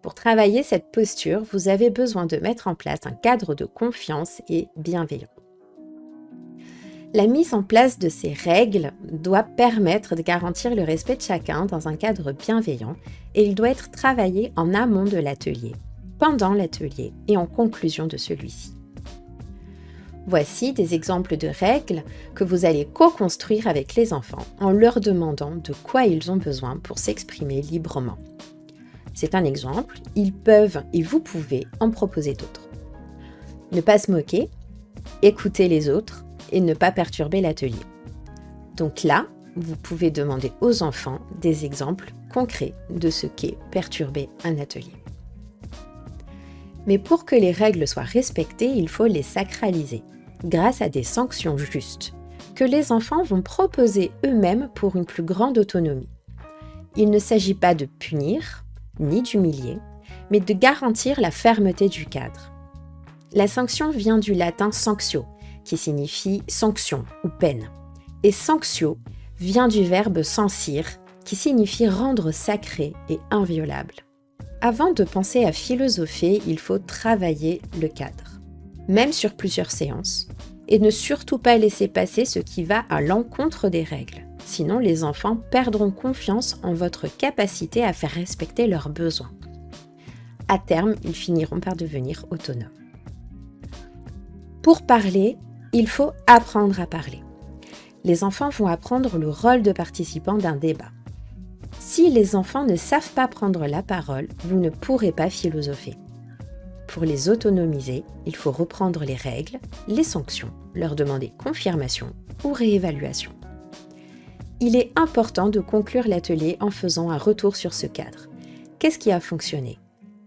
Pour travailler cette posture, vous avez besoin de mettre en place un cadre de confiance et bienveillant. La mise en place de ces règles doit permettre de garantir le respect de chacun dans un cadre bienveillant et il doit être travaillé en amont de l'atelier, pendant l'atelier et en conclusion de celui-ci. Voici des exemples de règles que vous allez co-construire avec les enfants en leur demandant de quoi ils ont besoin pour s'exprimer librement. C'est un exemple, ils peuvent et vous pouvez en proposer d'autres. Ne pas se moquer, écouter les autres et ne pas perturber l'atelier. Donc là, vous pouvez demander aux enfants des exemples concrets de ce qu'est perturber un atelier. Mais pour que les règles soient respectées, il faut les sacraliser, grâce à des sanctions justes, que les enfants vont proposer eux-mêmes pour une plus grande autonomie. Il ne s'agit pas de punir, ni d'humilier, mais de garantir la fermeté du cadre. La sanction vient du latin sanctio, qui signifie sanction ou peine. Et sanctio vient du verbe sancire, qui signifie rendre sacré et inviolable. Avant de penser à philosopher, il faut travailler le cadre, même sur plusieurs séances, et ne surtout pas laisser passer ce qui va à l'encontre des règles. Sinon, les enfants perdront confiance en votre capacité à faire respecter leurs besoins. À terme, ils finiront par devenir autonomes. Pour parler, il faut apprendre à parler. Les enfants vont apprendre le rôle de participant d'un débat. Si les enfants ne savent pas prendre la parole, vous ne pourrez pas philosopher. Pour les autonomiser, il faut reprendre les règles, les sanctions, leur demander confirmation ou réévaluation. Il est important de conclure l'atelier en faisant un retour sur ce cadre. Qu'est-ce qui a fonctionné?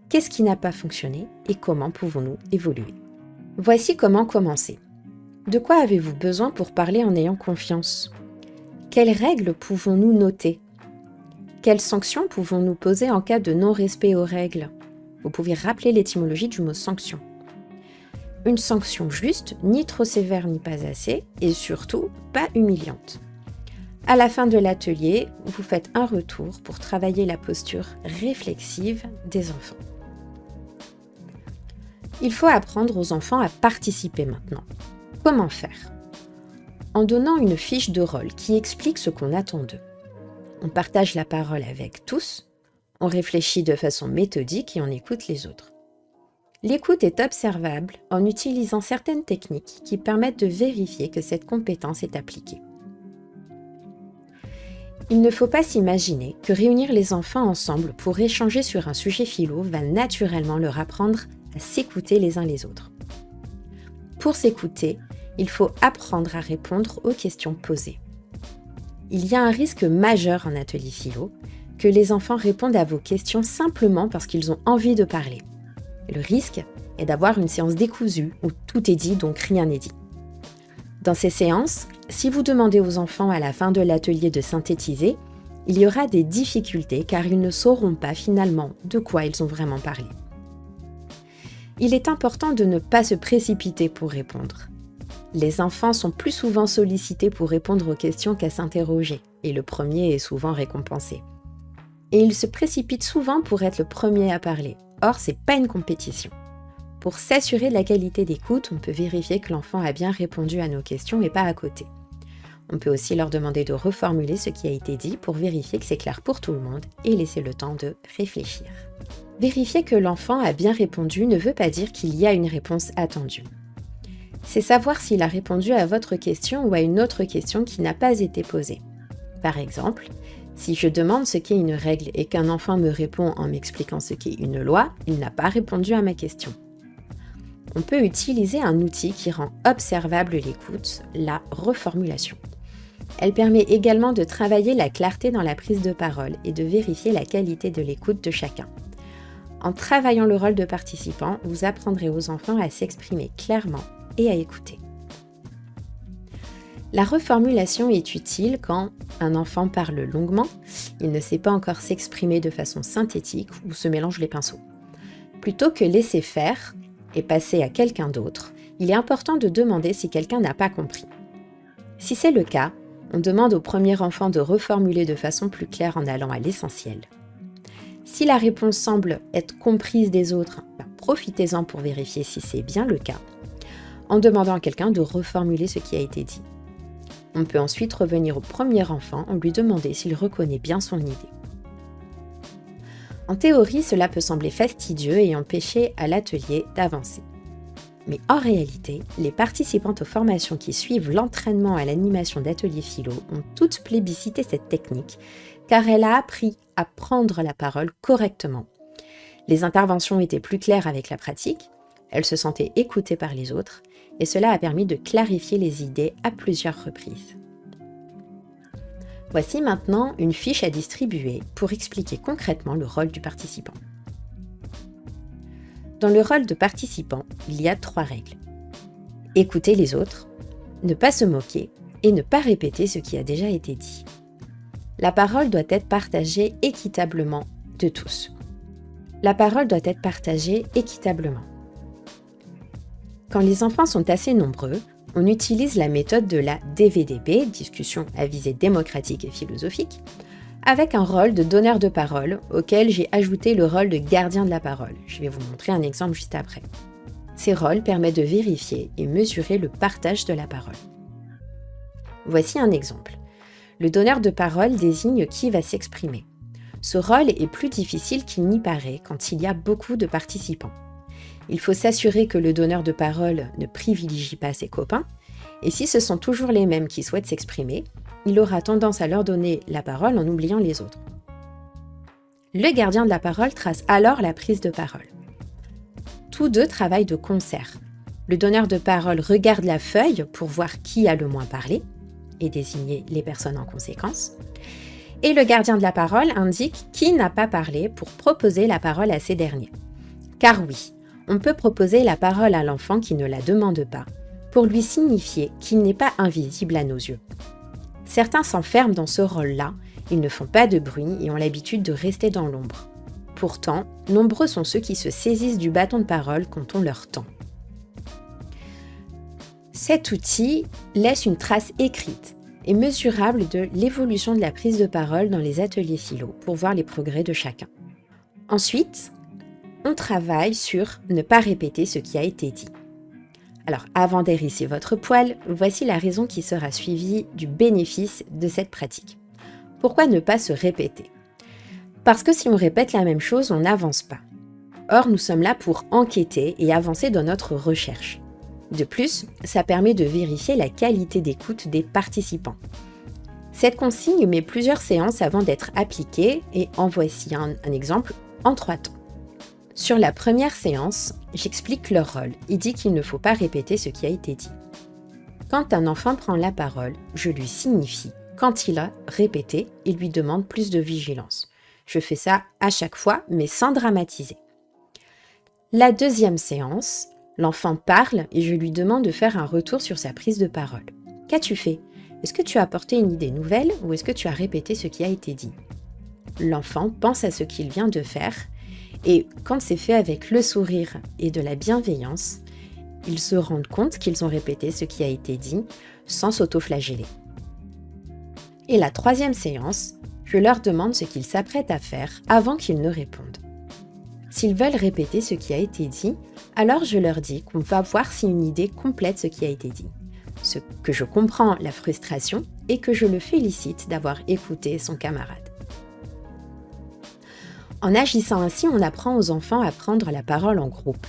Qu'est-ce qui n'a pas fonctionné? Et comment pouvons-nous évoluer? Voici comment commencer. De quoi avez-vous besoin pour parler en ayant confiance? Quelles règles pouvons-nous noter? Quelles sanctions pouvons-nous poser en cas de non-respect aux règles? Vous pouvez rappeler l'étymologie du mot sanction. Une sanction juste, ni trop sévère ni pas assez, et surtout pas humiliante. À la fin de l'atelier, vous faites un retour pour travailler la posture réflexive des enfants. Il faut apprendre aux enfants à participer maintenant. Comment faire? En donnant une fiche de rôle qui explique ce qu'on attend d'eux. On partage la parole avec tous, on réfléchit de façon méthodique et on écoute les autres. L'écoute est observable en utilisant certaines techniques qui permettent de vérifier que cette compétence est appliquée. Il ne faut pas s'imaginer que réunir les enfants ensemble pour échanger sur un sujet philo va naturellement leur apprendre à s'écouter les uns les autres. Pour s'écouter, il faut apprendre à répondre aux questions posées. Il y a un risque majeur en atelier philo, que les enfants répondent à vos questions simplement parce qu'ils ont envie de parler. Le risque est d'avoir une séance décousue où tout est dit donc rien n'est dit. Dans ces séances, si vous demandez aux enfants à la fin de l'atelier de synthétiser, il y aura des difficultés car ils ne sauront pas finalement de quoi ils ont vraiment parlé. Il est important de ne pas se précipiter pour répondre. Les enfants sont plus souvent sollicités pour répondre aux questions qu'à s'interroger, et le premier est souvent récompensé. Et ils se précipitent souvent pour être le premier à parler. Or, c'est pas une compétition. Pour s'assurer de la qualité d'écoute, on peut vérifier que l'enfant a bien répondu à nos questions et pas à côté. On peut aussi leur demander de reformuler ce qui a été dit pour vérifier que c'est clair pour tout le monde et laisser le temps de réfléchir. Vérifier que l'enfant a bien répondu ne veut pas dire qu'il y a une réponse attendue. C'est savoir s'il a répondu à votre question ou à une autre question qui n'a pas été posée. Par exemple, si je demande ce qu'est une règle et qu'un enfant me répond en m'expliquant ce qu'est une loi, il n'a pas répondu à ma question. On peut utiliser un outil qui rend observable l'écoute, la reformulation. Elle permet également de travailler la clarté dans la prise de parole et de vérifier la qualité de l'écoute de chacun. En travaillant le rôle de participant, vous apprendrez aux enfants à s'exprimer clairement et à écouter. La reformulation est utile quand un enfant parle longuement, il ne sait pas encore s'exprimer de façon synthétique ou se mélange les pinceaux. Plutôt que laisser faire et passer à quelqu'un d'autre, il est important de demander si quelqu'un n'a pas compris. Si c'est le cas, on demande au premier enfant de reformuler de façon plus claire en allant à l'essentiel. Si la réponse semble être comprise des autres, profitez-en pour vérifier si c'est bien le cas, en demandant à quelqu'un de reformuler ce qui a été dit. On peut ensuite revenir au premier enfant en lui demandant s'il reconnaît bien son idée. En théorie, cela peut sembler fastidieux et empêcher à l'atelier d'avancer. Mais en réalité, les participantes aux formations qui suivent l'entraînement à l'animation d'ateliers philo ont toutes plébiscité cette technique, car elle a appris à prendre la parole correctement. Les interventions étaient plus claires avec la pratique, elles se sentaient écoutées par les autres, et cela a permis de clarifier les idées à plusieurs reprises. Voici maintenant une fiche à distribuer pour expliquer concrètement le rôle du participant. Dans le rôle de participant, il y a 3 règles. Écouter les autres, ne pas se moquer et ne pas répéter ce qui a déjà été dit. La parole doit être partagée équitablement de tous. La parole doit être partagée équitablement. Quand les enfants sont assez nombreux, on utilise la méthode de la DVDP, discussion à visée démocratique et philosophique, avec un rôle de donneur de parole auquel j'ai ajouté le rôle de gardien de la parole. Je vais vous montrer un exemple juste après. Ces rôles permettent de vérifier et mesurer le partage de la parole. Voici un exemple. Le donneur de parole désigne qui va s'exprimer. Ce rôle est plus difficile qu'il n'y paraît quand il y a beaucoup de participants. Il faut s'assurer que le donneur de parole ne privilégie pas ses copains, et si ce sont toujours les mêmes qui souhaitent s'exprimer, il aura tendance à leur donner la parole en oubliant les autres. Le gardien de la parole trace alors la prise de parole. Tous deux travaillent de concert. Le donneur de parole regarde la feuille pour voir qui a le moins parlé, et désigner les personnes en conséquence, et le gardien de la parole indique qui n'a pas parlé pour proposer la parole à ces derniers. Car oui, on peut proposer la parole à l'enfant qui ne la demande pas, pour lui signifier qu'il n'est pas invisible à nos yeux. Certains s'enferment dans ce rôle-là, ils ne font pas de bruit et ont l'habitude de rester dans l'ombre. Pourtant, nombreux sont ceux qui se saisissent du bâton de parole quand on leur tend. Cet outil laisse une trace écrite et mesurable de l'évolution de la prise de parole dans les ateliers philo pour voir les progrès de chacun. Ensuite, on travaille sur ne pas répéter ce qui a été dit. Alors, avant d'hérisser votre poil, voici la raison qui sera suivie du bénéfice de cette pratique. Pourquoi ne pas se répéter ? Parce que si on répète la même chose, on n'avance pas. Or, nous sommes là pour enquêter et avancer dans notre recherche. De plus, ça permet de vérifier la qualité d'écoute des participants. Cette consigne met plusieurs séances avant d'être appliquée et en voici un exemple en 3 temps. Sur la première séance, j'explique leur rôle et dis qu'il ne faut pas répéter ce qui a été dit. Quand un enfant prend la parole, je lui signifie quand il a répété et lui demande plus de vigilance. Je fais ça à chaque fois, mais sans dramatiser. La deuxième séance, l'enfant parle et je lui demande de faire un retour sur sa prise de parole. Qu'as-tu fait ? Est-ce que tu as apporté une idée nouvelle ou est-ce que tu as répété ce qui a été dit ? L'enfant pense à ce qu'il vient de faire et quand c'est fait avec le sourire et de la bienveillance, ils se rendent compte qu'ils ont répété ce qui a été dit sans s'auto-flageller. Et la troisième séance, je leur demande ce qu'ils s'apprêtent à faire avant qu'ils ne répondent. S'ils veulent répéter ce qui a été dit, alors je leur dis qu'on va voir si une idée complète ce qui a été dit. Ce que je comprends la frustration et que je le félicite d'avoir écouté son camarade. En agissant ainsi, on apprend aux enfants à prendre la parole en groupe.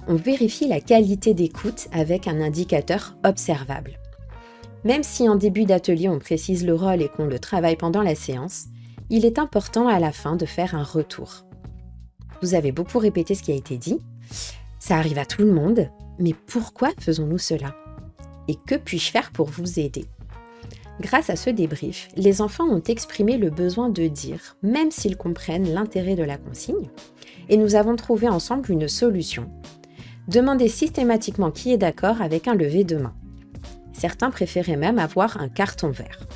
On vérifie la qualité d'écoute avec un indicateur observable. Même si en début d'atelier on précise le rôle et qu'on le travaille pendant la séance, il est important à la fin de faire un retour. Vous avez beaucoup répété ce qui a été dit, ça arrive à tout le monde, mais pourquoi faisons-nous cela ? Et que puis-je faire pour vous aider ? Grâce à ce débrief, les enfants ont exprimé le besoin de dire, même s'ils comprennent l'intérêt de la consigne, et nous avons trouvé ensemble une solution. Demandez systématiquement qui est d'accord avec un lever de main. Certains préféraient même avoir un carton vert.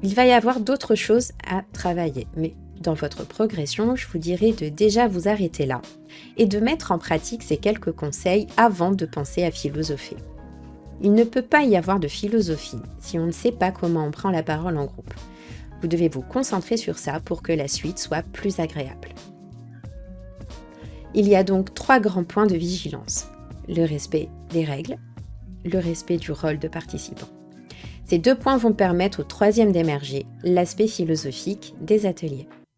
Il va y avoir d'autres choses à travailler, mais dans votre progression, je vous dirais de déjà vous arrêter là et de mettre en pratique ces quelques conseils avant de penser à philosopher. Il ne peut pas y avoir de philosophie si on ne sait pas comment on prend la parole en groupe. Vous devez vous concentrer sur ça pour que la suite soit plus agréable. Il y a donc 3 grands points de vigilance. Le respect des règles, le respect du rôle de participant. Ces 2 points vont permettre au 3e d'émerger, l'aspect philosophique des ateliers.